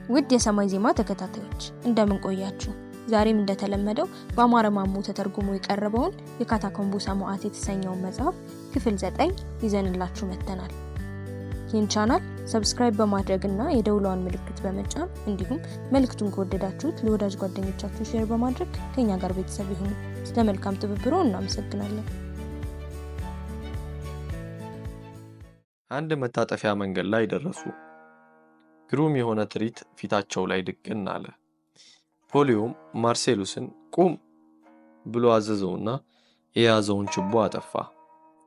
ውድ የሰማይ ዜማ ተከታታዮች እንደምን ቆያችሁ? ዛሬም እንደተለመደው በአማረ ማሙ ተተርጉሞ የቀረበውን የካታኮምቡ ሰማዕታት የተሰኘውን መጽሐፍ ክፍል 9 ይዘንላችሁ መጥተናል። ይህን ቻናል ሰብስክራይብ በማድረግና የደውሏን ምልክት በመጫን እንዲሁም መልእክቱን ከወደዳችሁት ለወዳጅ ጓደኞቻችሁ ሼር በማድረግ ከኛ ጋር ቤተሰብ ይሁኑ። ስለመልካም ትብብሮ እናመሰግናለን። አንድ መታጠፊያ መንገድ ላይ ደረሱ። ግሩም የሆነ ትርኢት ፊታቸው ላይ ድቅን አለ። ፖሊዮም ማርሴሉስን ቁም ብሎ አዘዘውና የያዘውን ችቦ አጠፋ።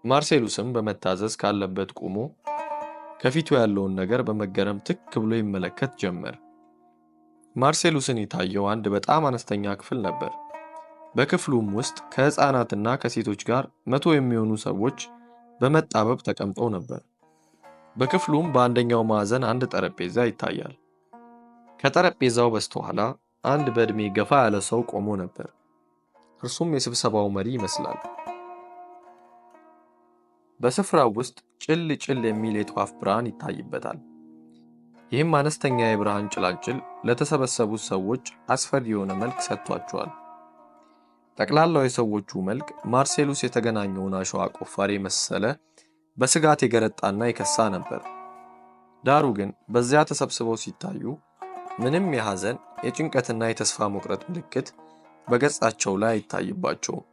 ማርሴሉስም በመታዘዝ ካለበት ቆሞ ከፊቱ ያለውን ነገር በመገረም ትክ ብሎ ይመለከት ጀመር። ማርሴሉስን የታየው አንድ በጣም አነስተኛ ክፍል ነበር። በክፍሉም ውስጥ ከህፃናትና ከሴቶች ጋር 100 የሚሆኑ ሰዎች በመጣበብ ተቀምጠው ነበር። በክፍሉም በአንደኛው ማዕዘን አንድ ጠረጴዛ ይታያል። ከጠረጴዛው በስተኋላ አንድ በእድሜ ገፋ ያለ ሰው ቆሞ ነበር። እርሱም የስብሰባው መሪ ይመስላል። በስፍራው ውስጥ ጭል ጭል የሚል የጧፍ ብርሃን ይታይበታል። ይህም አነስተኛ የብርሃን ጭላንጭል ለተሰበሰቡት ሰዎች አስፈሪ የሆነ መልክ ሰጥቷቸዋል። ጠቅላላው የሰዎቹ መልክ ማርሴሉስ የተገናኘውን አሸዋ ቆፋሪ መሰለ በስጋት የገረጣና የከሳ ነበር። ዳሩ ግን በዚያ ተሰብስበው ሲታዩ ምንም የሐዘን የጭንቀትና የተስፋ መቁረጥ ምልክት በገጻቸው ላይ አይታይባቸውም።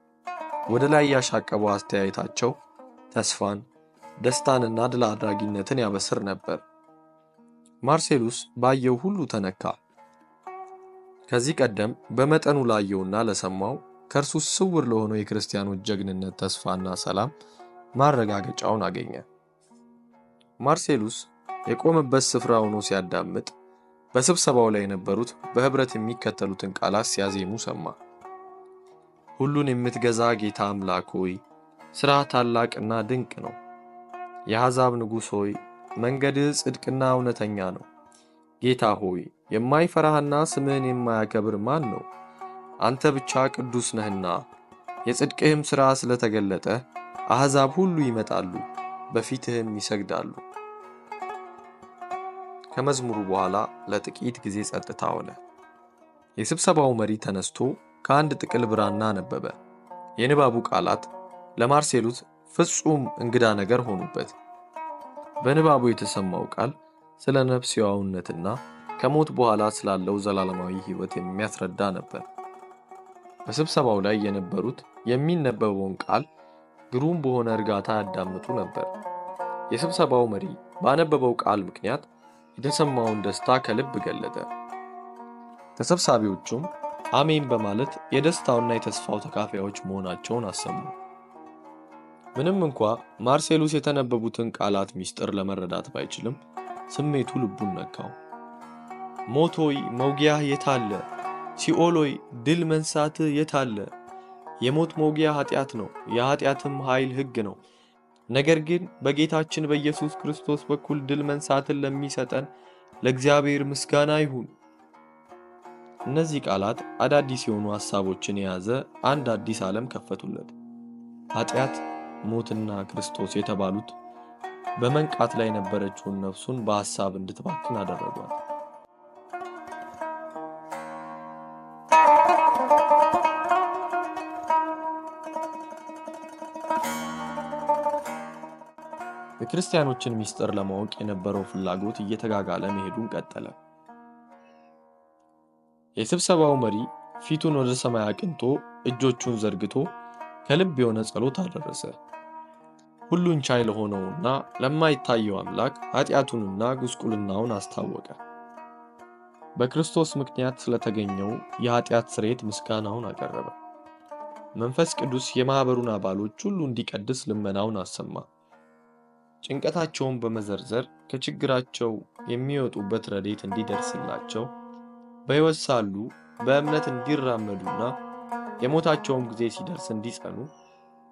ወደ ላይ ያሻቀበው አስተያየታቸው ተስፋን፣ ደስታንና ድል አድራጊነትን ያበስር ነበር። ማርሴሉስ ባየው ሁሉ ተነካ። ከዚህ ቀደም በመጠኑ ላየውና ለሰማው ከእርሱ ስውር ለሆነው የክርስቲያኖች ጀግንነት ተስፋና ሰላም ማረጋገጫውን አገኘ። ማርሴሉስ የቆመበት ስፍራ ሆኖ ሲያዳምጥ በስብሰባው ላይ የነበሩት በህብረት የሚከተሉትን ቃላት ሲያዜሙ ሰማ። ሁሉን የምትገዛ ጌታ አምላክ ሆይ፣ ሥራ ታላቅና ድንቅ ነው። የአሕዛብ ንጉሥ ሆይ፣ መንገድህ ጽድቅና እውነተኛ ነው። ጌታ ሆይ፣ የማይፈራህና ስምህን የማያከብር ማን ነው? አንተ ብቻ ቅዱስ ነህና የጽድቅህም ሥራ ስለተገለጠ አሕዛብ ሁሉ ይመጣሉ፣ በፊትህም ይሰግዳሉ። ከመዝሙሩ በኋላ ለጥቂት ጊዜ ጸጥታ ሆነ። የስብሰባው መሪ ተነስቶ ከአንድ ጥቅል ብራና አነበበ። የንባቡ ቃላት ለማርሴሉስ ፍጹም እንግዳ ነገር ሆኑበት። በንባቡ የተሰማው ቃል ስለ ነፍስ ሕያውነትና ከሞት በኋላ ስላለው ዘላለማዊ ሕይወት የሚያስረዳ ነበር። በስብሰባው ላይ የነበሩት የሚነበበውን ቃል ግሩም በሆነ እርጋታ ያዳምጡ ነበር። የስብሰባው መሪ ባነበበው ቃል ምክንያት የተሰማውን ደስታ ከልብ ገለጠ። ተሰብሳቢዎቹም አሜን በማለት የደስታውና የተስፋው ተካፋዮች መሆናቸውን አሰሙ። ምንም እንኳ ማርሴሉስ የተነበቡትን ቃላት ምስጢር ለመረዳት ባይችልም ስሜቱ ልቡን ነካው። ሞቶይ መውጊያህ የታለ? ሲኦሎይ ድል መንሳትህ የታለ? የሞት መውጊያ ኃጢአት ነው፣ የኃጢአትም ኃይል ሕግ ነው። ነገር ግን በጌታችን በኢየሱስ ክርስቶስ በኩል ድል መንሳትን ለሚሰጠን ለእግዚአብሔር ምስጋና ይሁን። እነዚህ ቃላት አዳዲስ የሆኑ ሐሳቦችን የያዘ አንድ አዲስ ዓለም ከፈቱለት። ኃጢአት፣ ሞትና ክርስቶስ የተባሉት በመንቃት ላይ የነበረችውን ነፍሱን በሐሳብ እንድትባክን አደረጓት። የክርስቲያኖችን ምስጢር ለማወቅ የነበረው ፍላጎት እየተጋጋለ መሄዱን ቀጠለ። የስብሰባው መሪ ፊቱን ወደ ሰማይ አቅንቶ እጆቹን ዘርግቶ ከልብ የሆነ ጸሎት አደረሰ። ሁሉን ቻይ ለሆነውና ለማይታየው አምላክ ኃጢአቱንና ጉስቁልናውን አስታወቀ። በክርስቶስ ምክንያት ስለተገኘው የኃጢአት ስርየት ምስጋናውን አቀረበ። መንፈስ ቅዱስ የማኅበሩን አባሎች ሁሉ እንዲቀድስ ልመናውን አሰማ። ጭንቀታቸውን በመዘርዘር ከችግራቸው የሚወጡበት ረድኤት እንዲደርስላቸው በሕይወት ሳሉ በእምነት እንዲራመዱና የሞታቸውም ጊዜ ሲደርስ እንዲጸኑ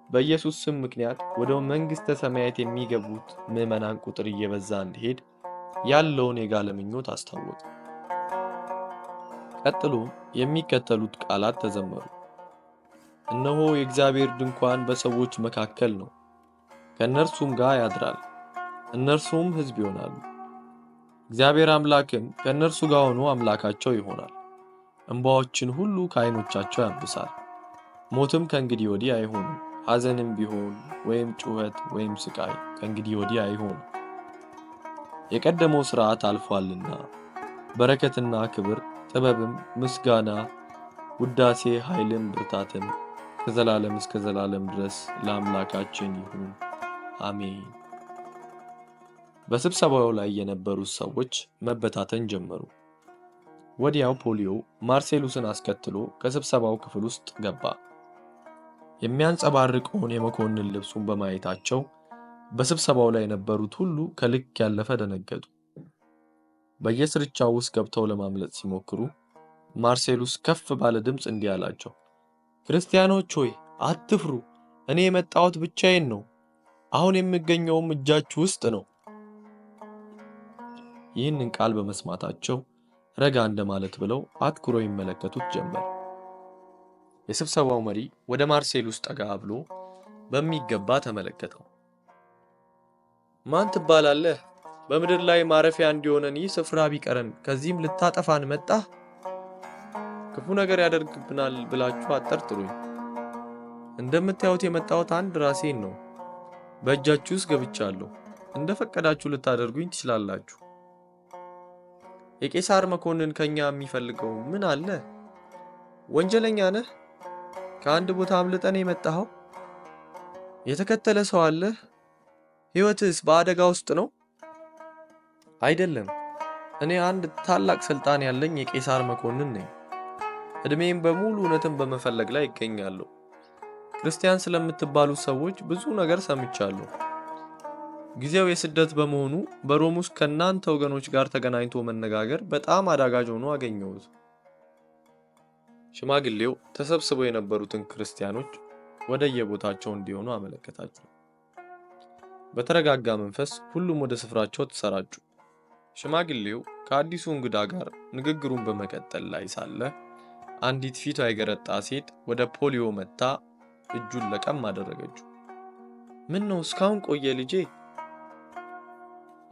በኢየሱስ ስም ምክንያት ወደ መንግሥተ ሰማያት የሚገቡት ምዕመናን ቁጥር እየበዛ እንዲሄድ ያለውን የጋለ ምኞት አስታወቀ። ቀጥሎ የሚከተሉት ቃላት ተዘመሩ። እነሆ የእግዚአብሔር ድንኳን በሰዎች መካከል ነው፣ ከእነርሱም ጋር ያድራል፣ እነርሱም ሕዝብ ይሆናሉ። እግዚአብሔር አምላክም ከእነርሱ ጋር ሆኖ አምላካቸው ይሆናል። እንባዎችን ሁሉ ከዓይኖቻቸው ያብሳል። ሞትም ከእንግዲህ ወዲህ አይሆንም። ሐዘንም ቢሆን ወይም ጩኸት ወይም ስቃይ ከእንግዲህ ወዲህ አይሆንም። የቀደመው ሥርዓት አልፏልና። በረከትና ክብር፣ ጥበብም፣ ምስጋና፣ ውዳሴ፣ ኃይልም፣ ብርታትም ከዘላለም እስከ ዘላለም ድረስ ለአምላካችን ይሁን፣ አሜን። በስብሰባው ላይ የነበሩት ሰዎች መበታተን ጀመሩ። ወዲያው ፖሊዮ ማርሴሉስን አስከትሎ ከስብሰባው ክፍል ውስጥ ገባ። የሚያንጸባርቀውን የመኮንን ልብሱን በማየታቸው በስብሰባው ላይ የነበሩት ሁሉ ከልክ ያለፈ ደነገጡ። በየስርቻው ውስጥ ገብተው ለማምለጥ ሲሞክሩ ማርሴሉስ ከፍ ባለ ድምፅ እንዲህ አላቸው፣ ክርስቲያኖች ሆይ አትፍሩ፣ እኔ የመጣሁት ብቻዬን ነው። አሁን የምገኘውም እጃችሁ ውስጥ ነው። ይህንን ቃል በመስማታቸው ረጋ እንደማለት ብለው አትኩረው ይመለከቱት ጀመር። የስብሰባው መሪ ወደ ማርሴሉስ ጠጋ ብሎ በሚገባ ተመለከተው። ማን ትባላለህ? በምድር ላይ ማረፊያ እንዲሆነን ይህ ስፍራ ቢቀረን ከዚህም ልታጠፋን መጣህ? ክፉ ነገር ያደርግብናል ብላችሁ አጠርጥሩኝ። እንደምታዩት የመጣሁት አንድ ራሴን ነው። በእጃችሁ ውስጥ ገብቻለሁ። እንደፈቀዳችሁ ልታደርጉኝ ትችላላችሁ። የቄሳር መኮንን ከኛ የሚፈልገው ምን አለ? ወንጀለኛ ነህ? ከአንድ ቦታ አምልጠን የመጣኸው? የተከተለ ሰው አለህ? ሕይወትስ በአደጋ ውስጥ ነው? አይደለም። እኔ አንድ ታላቅ ስልጣን ያለኝ የቄሳር መኮንን ነኝ። እድሜም በሙሉ እውነትን በመፈለግ ላይ ይገኛለሁ። ክርስቲያን ስለምትባሉ ሰዎች ብዙ ነገር ሰምቻለሁ። ጊዜው የስደት በመሆኑ በሮም ውስጥ ከእናንተ ወገኖች ጋር ተገናኝቶ መነጋገር በጣም አዳጋጅ ሆኖ አገኘሁት። ሽማግሌው ተሰብስበው የነበሩትን ክርስቲያኖች ወደ የቦታቸው እንዲሆኑ አመለከታቸው። በተረጋጋ መንፈስ ሁሉም ወደ ስፍራቸው ተሰራጩ። ሽማግሌው ከአዲሱ እንግዳ ጋር ንግግሩን በመቀጠል ላይ ሳለ አንዲት ፊቷ የገረጣ ሴት ወደ ፖሊዮ መጥታ እጁን ለቀም አደረገችው። ምን ነው እስካሁን ቆየ ልጄ?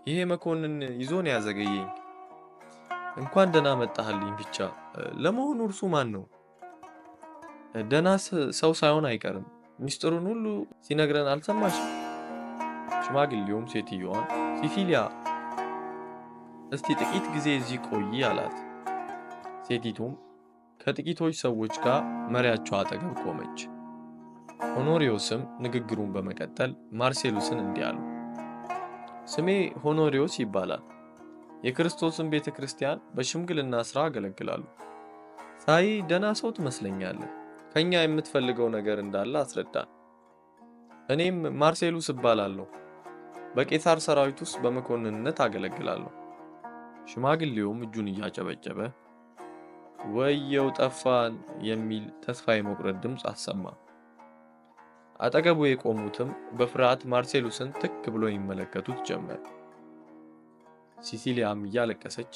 ይሄ መኮንን ይዞን ያዘገየኝ። እንኳን ደህና መጣህልኝ ብቻ። ለመሆኑ እርሱ ማን ነው? ደህና ሰው ሳይሆን አይቀርም። ሚስጥሩን ሁሉ ሲነግረን አልሰማሽም? ሽማግሌውም ሴትዮዋን ሲሲሊያ እስቲ ጥቂት ጊዜ እዚህ ቆይ አላት። ሴቲቱም ከጥቂቶች ሰዎች ጋር መሪያቸው አጠገብ ቆመች። ሆኖሪዮስም ንግግሩን በመቀጠል ማርሴሉስን እንዲህ አሉ። ስሜ ሆኖሪዮስ ይባላል። የክርስቶስን ቤተ ክርስቲያን በሽምግልና ሥራ አገለግላለሁ። ሳይ ደህና ሰው ትመስለኛለህ። ከኛ የምትፈልገው ነገር እንዳለ አስረዳን። እኔም ማርሴሉስ እባላለሁ። በቄሳር ሰራዊት ውስጥ በመኮንንነት አገለግላለሁ። ሽማግሌውም እጁን እያጨበጨበ ወየው ጠፋን የሚል ተስፋ የመቁረጥ ድምፅ አሰማ። አጠገቡ የቆሙትም በፍርሃት ማርሴሉስን ትክ ብሎ ይመለከቱት ጀመር። ሲሲሊያም እያለቀሰች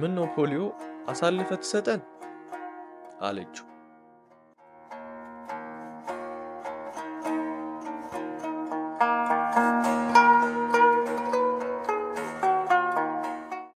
ምን ነው ፖሊዮ አሳልፈ ትሰጠን አለችው።